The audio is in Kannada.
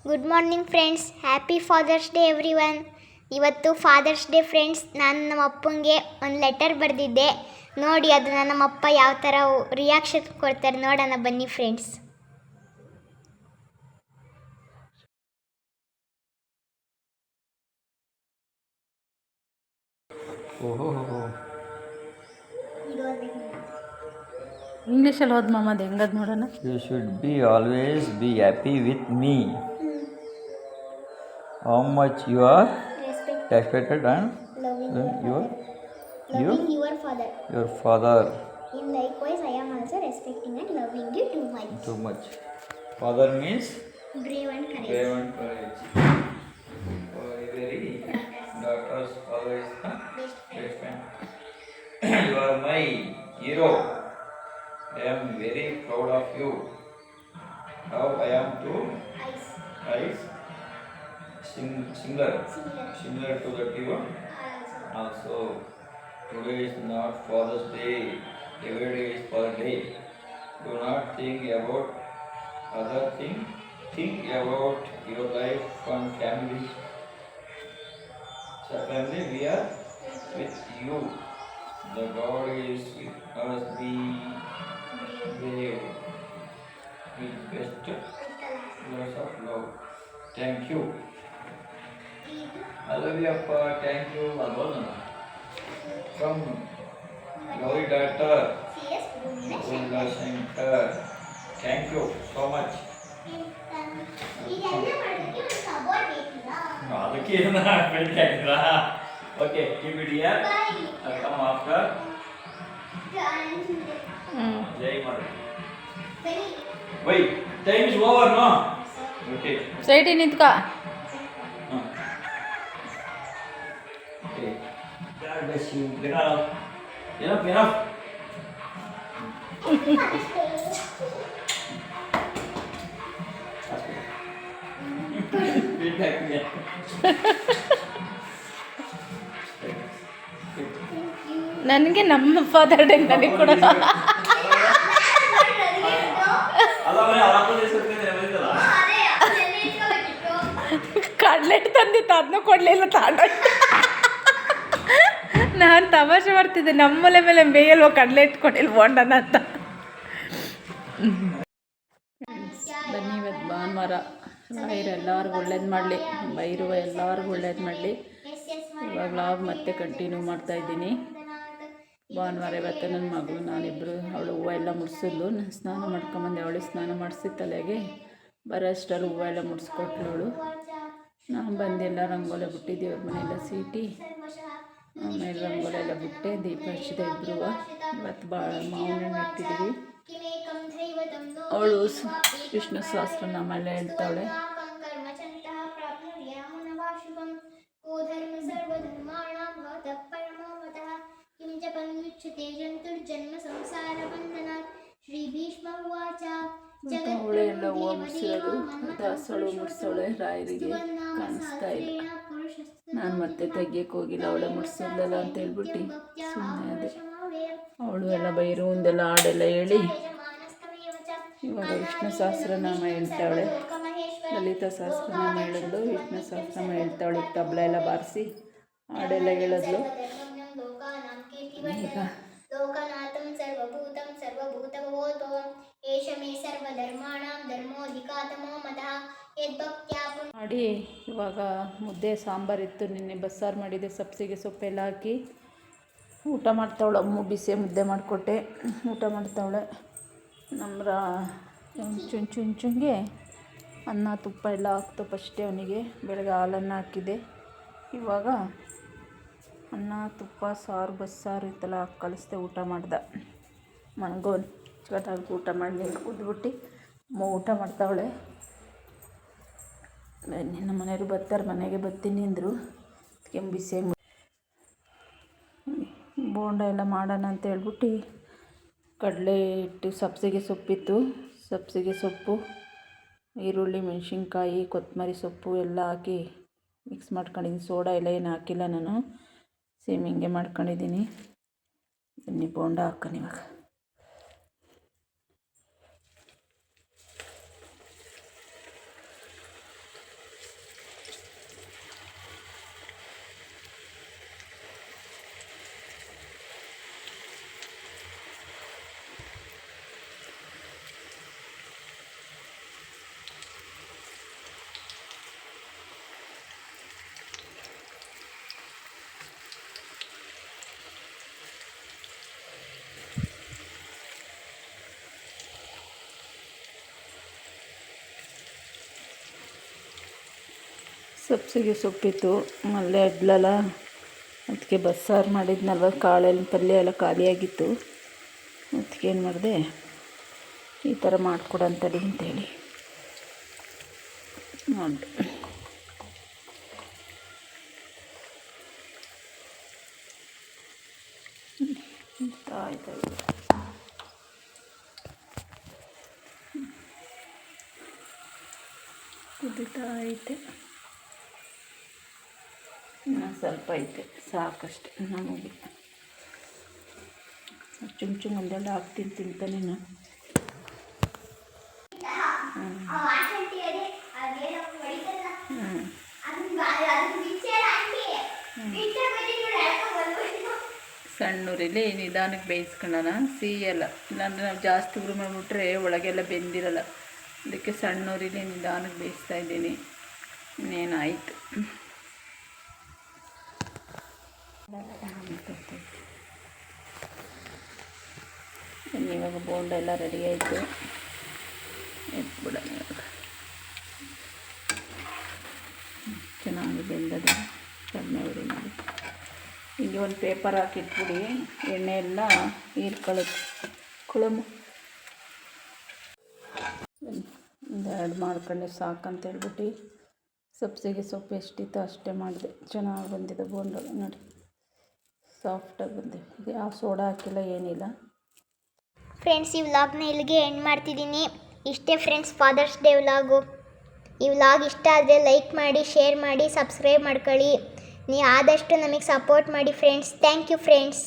Good morning friends, happy fathers day everyone. ಇವತ್ತು ಫಾದರ್ಸ್ ಡೇ ಫ್ರೆಂಡ್ಸ್. ನಾನು ನಮ್ಮ ಅಪ್ಪಂಗೆ ಒಂದು ಲೆಟರ್ ಬರೆದಿದ್ದೆ. ನೋಡಿ ಅದನ್ನು ನಮ್ಮ ಅಪ್ಪ ಯಾವ ಥರ ರಿಯಾಕ್ಷನ್ ಕೊಡ್ತಾರೆ ನೋಡೋಣ ಬನ್ನಿ ಫ್ರೆಂಡ್ಸ್. ಇಂಗ್ಲೀಷಲ್ಲಿ ಓದ್ ಮಾಮ, ಅದು ಹೆಂಗದು ನೋಡೋಣ. You should be always be happy with me. How much you are respected and Loving your father. In likewise, I am also respecting and loving you too much. Father means brave and courage. Very daughter's father is the best friend. You are my hero. I am very proud of you. Now I am to eyes similar to the hero. Also, today is not Father's Day. Every day is Father's Day. Do not think about other thing. Think about your life and family. So family, we are with you. The God is with us. Be brave. With best words of love. Thank you. I love you, Appa. Thank you. From Gauri daughter, Gunda Shankar. Thank you so much. Okay, keep it here. I'll come after. Jai Mother. Wait, time is over, no? Okay. ಸೈಡಿ ನಿಂತ್ಕ. Okay. God bless you. Get up. Enough. Feedback again. ನನಗೆ ನಮ್ಮ ಫಾದರ್ ಡೇ ನನಗೆ ಕೊಡ. ಕಡ್ಲೆಟ್ ತಂದಿತ್ತು, ಅದನ್ನೂ ಕೊಡಲಿಲ್ಲ ತಾಂಡ. ನಾನು ತಮಾಷೆ ಮಾಡ್ತಿದ್ದೆ, ನಮ್ಮಲೆ ಮೇಲೆ ಬೇಯಲ್ವ ಕಡ್ಲೆಟ್ ಕೊಟ್ಟಿಲ್ವ ಅಣ್ಣನ ಅಂತ. ಬನ್ನಿ, ಇವತ್ತು ಭಾನುವಾರ. ರಾಯರು ಎಲ್ಲರಿಗೂ ಒಳ್ಳೇದು ಮಾಡಲಿ, ಬೈರುವ ಎಲ್ಲರಿಗೂ ಒಳ್ಳೇದು ಮಾಡಲಿ. ಇವಾಗ ಲಾಗ್ ಮತ್ತೆ ಕಂಟಿನ್ಯೂ ಮಾಡ್ತಾಯಿದ್ದೀನಿ. ಭಾನುವಾರ ಇವತ್ತು ನನ್ನ ಮಗಳು ನಾನಿಬ್ಬರು, ಅವಳು ಹೂವು ಎಲ್ಲ ಮುಡಿಸಿದ್ಲು. ನಾನು ಸ್ನಾನ ಮಾಡ್ಕೊಂಬಂದೆ, ಅವಳಿಗೆ ಸ್ನಾನ ಮಾಡಿಸಿ ತಲೆಗೆ ಬರೋ ಅಷ್ಟರಲ್ಲಿ ಹೂವು ಎಲ್ಲ ಮುಡಿಸ್ಕೊಟ್ಲವಳು. ನಾನು ಬಂದೆಲ್ಲ ರಂಗೋಲೆ ಬಿಟ್ಟಿದ್ದೀವಿ, ಅವ್ರ ಮನೆಯೆಲ್ಲ ಸೀಟಿ, ಆಮೇಲೆ ರಂಗೋಲೆ ಎಲ್ಲ ಬಿಟ್ಟೆ, ದೀಪ ಹಚ್ಚಿದೆ ಇಬ್ಬರು. ಇವತ್ತು ಮಾವಿನ ಹಣ್ಣು ಇಟ್ಟಿದ್ದೀವಿ. ಅವಳು ವಿಷ್ಣು ಸಹಸ್ರನಾಮ ಎಲ್ಲ ಹೇಳ್ತಾವಳೆ. ಅವಳೆ ಎಲ್ಲ ಹೂವು ಮುಡಿಸಿರೋದು, ದಾಸಳು ಮುಡಿಸೋಳೆ, ರಾಯರಿಗೆ ಕಾಣಿಸ್ತಾ ಇಲ್ಲ. ನಾನು ಮತ್ತೆ ತೆಗಿಯಕ್ಕೆ ಹೋಗಿಲ್ಲ, ಅವಳೆ ಮುಡಿಸಿದ್ಲಲ್ಲ ಅಂತ ಹೇಳ್ಬಿಟ್ಟು ಸುಮ್ಮನೆ ಅದೇ. ಅವಳು ಎಲ್ಲ ಬೈರುವಂದೆಲ್ಲ ಹಾಡೆಲ್ಲ ಹೇಳಿ ಇವಾಗ ವಿಷ್ಣು ಸಹಸ್ರನಾಮ ಹೇಳ್ತಾವಳೆ. ಲಲಿತಾ ಸಹಸ್ರನಾಮ ಹೇಳಿದ್ಲು, ವಿಷ್ಣು ಸಹಸ್ರನಾಮ ಹೇಳ್ತಾವಳೆ. ತಬಲ ಎಲ್ಲ ಬಾರಿಸಿ ಹಾಡೆಲ್ಲ ಹೇಳಿದ್ಲು. ಈಗ ಮಾಡಿ ಇವಾಗ ಮುದ್ದೆ ಸಾಂಬಾರಿತ್ತು, ನಿನ್ನೆ ಬಸ್ಸಾರು ಮಾಡಿದೆ, ಸಬ್ಸಿಗೆ ಸೊಪ್ಪೆಲ್ಲ ಹಾಕಿ ಊಟ ಮಾಡ್ತಾವಳೆ. ಅಮ್ಮ ಬಿಸಿ ಮುದ್ದೆ ಮಾಡಿಕೊಟ್ಟೆ, ಊಟ ಮಾಡ್ತಾವಳೆ. ನಮ್ಮರ ಚುಂಚುಂಗೆ ಅನ್ನ ತುಪ್ಪ ಎಲ್ಲ ಹಾಕ್ತು ಫಸ್ಟೇ ಅವನಿಗೆ. ಬೆಳಗ್ಗೆ ಹಾಲನ್ನು ಹಾಕಿದೆ, ಇವಾಗ ಅನ್ನ ತುಪ್ಪ ಸಾರು ಬಸ್ಸಾರು ಇತ್ತೆಲ್ಲ ಹಾಕಿ ಕಲಿಸ್ದೆ. ಊಟ ಮಾಡ್ದೆ. ಮನಗೋನ್ ಚಟಾಗಿ ಊಟ ಮಾಡಿ ಕುದ್ಬಿಟ್ಟು ಅಮ್ಮ ಊಟ ಮಾಡ್ತಾವಳೆ. ನಮ್ಮ ಮನೆಯವರು ಬರ್ತಾರೆ, ಮನೆಗೆ ಬರ್ತೀನಿ ಅಂದರು. ಬಿಸಿ ಬೋಂಡ ಎಲ್ಲ ಮಾಡೋಣ ಅಂತ ಹೇಳ್ಬಿಟ್ಟು ಕಡಲೆ ಹಿಟ್ಟು, ಸಬ್ಸಿಗೆ ಸೊಪ್ಪಿತ್ತು, ಸಬ್ಸಿಗೆ ಸೊಪ್ಪು, ಈರುಳ್ಳಿ, ಮೆಣಸಿನ್ಕಾಯಿ, ಕೊತ್ತಂಬರಿ ಸೊಪ್ಪು ಎಲ್ಲ ಹಾಕಿ ಮಿಕ್ಸ್ ಮಾಡ್ಕೊಂಡಿದ್ದೀನಿ. ಸೋಡಾ ಎಲ್ಲ ಏನು ಹಾಕಿಲ್ಲ ನಾನು, ಸೇಮ್ ಹಿಂಗೆ ಮಾಡ್ಕೊಂಡಿದ್ದೀನಿ. ಬನ್ನಿ ಬೋಂಡ ಹಾಕೋಣ ಇವಾಗ. ಸಬ್ಸಿಗೆ ಸೊಪ್ಪಿತ್ತು, ಮಲ್ಲೆ ಅಡ್ಲಲ್ಲ, ಅದಕ್ಕೆ ಬಸ್ಸಾರು ಮಾಡಿದ್ನಲ್ವ, ಕಾಳೆಲ್ಲ ಪಲ್ಯ ಎಲ್ಲ ಖಾಲಿಯಾಗಿತ್ತು. ಅದಕ್ಕೆ ಏನು ಮಾಡಿದೆ, ಈ ಥರ ಮಾಡಿಕೊಡಂತಡಿ ಅಂತೇಳಿ ನೋಡಿ. ಆಯ್ತು ಕುದೀತಾ ಐತೆ, ಇನ್ನೂ ಸ್ವಲ್ಪ ಐತೆ, ಸಾಕಷ್ಟೆ ನಮಗೆ. ಚುಮ್ ಒಂದೆಲ್ಲ ಹಾಕ್ತೀನಿ ತಿಂತಾನೆ ನಾನು. ಸಣ್ಣ ಉರಿಲಿ ನಿಧಾನಕ್ಕೆ ಬೇಯಿಸ್ಕೊಳ್ಳೋಣ, ಸಿಹಿಯಲ್ಲ, ಇಲ್ಲಾಂದರೆ ನಾವು ಜಾಸ್ತಿ ಉರಿ ಮಾಡಿಬಿಟ್ರೆ ಒಳಗೆಲ್ಲ ಬೆಂದಿರಲ್ಲ. ಅದಕ್ಕೆ ಸಣ್ಣ ಉರಿಲಿ ನಿಧಾನಕ್ಕೆ ಬೇಯಿಸ್ತಾ ಇದ್ದೀನಿ. ಇನ್ನೇನಾಯಿತು, ಇವಾಗ ಬೋಂಡ ಎಲ್ಲ ರೆಡಿ ಆಯಿತು, ಎತ್ಬಿಡೋಣ. ಇವಾಗ ಚೆನ್ನಾಗಿ ಬೆಂದದ, ಕಡಿಮೆ ಉರಿ ಮಾಡಿ ಹಿಂಗೆ ಒಂದು ಪೇಪರ್ ಹಾಕಿಟ್ಬಿಡಿ, ಎಣ್ಣೆ ಎಲ್ಲ ಹೀರ್ಕೊಳ್ಳೋದು. ಕುಳಮು ಒಂದು ಎರಡು ಮಾಡ್ಕೊಂಡೆ ಸಾಕಂತ ಹೇಳ್ಬಿಟ್ಟು ಸಬ್ಸಿಗೆ ಸೊಪ್ಪು ಎಷ್ಟಿತ್ತು ಅಷ್ಟೇ ಮಾಡಿದೆ. ಚೆನ್ನಾಗಿ ಬಂದಿದೆ ಬೋಂಡ ನೋಡಿ, ಸಾಫ್ಟಾಗಿ ಬಂದಿದೆ. ಇದು ಯಾವ ಸೋಡಾ ಹಾಕಿಲ್ಲ, ಏನಿಲ್ಲ. ಫ್ರೆಂಡ್ಸ್, ಈ ವ್ಲಾಗ್ನ ಇಲ್ಲಿಗೆ ಎಂಡ್ ಮಾಡ್ತಿದ್ದೀನಿ. ಇಷ್ಟೇ ಫ್ರೆಂಡ್ಸ್ ಫಾದರ್ಸ್ ಡೇ ವ್ಲಾಗು. ಈ ವ್ಲಾಗ್ ಇಷ್ಟ ಆದರೆ ಲೈಕ್ ಮಾಡಿ, ಶೇರ್ ಮಾಡಿ, ಸಬ್ಸ್ಕ್ರೈಬ್ ಮಾಡ್ಕೊಳ್ಳಿ. ನೀವು ಆದಷ್ಟು ನಮಗೆ ಸಪೋರ್ಟ್ ಮಾಡಿ ಫ್ರೆಂಡ್ಸ್. Thank you friends.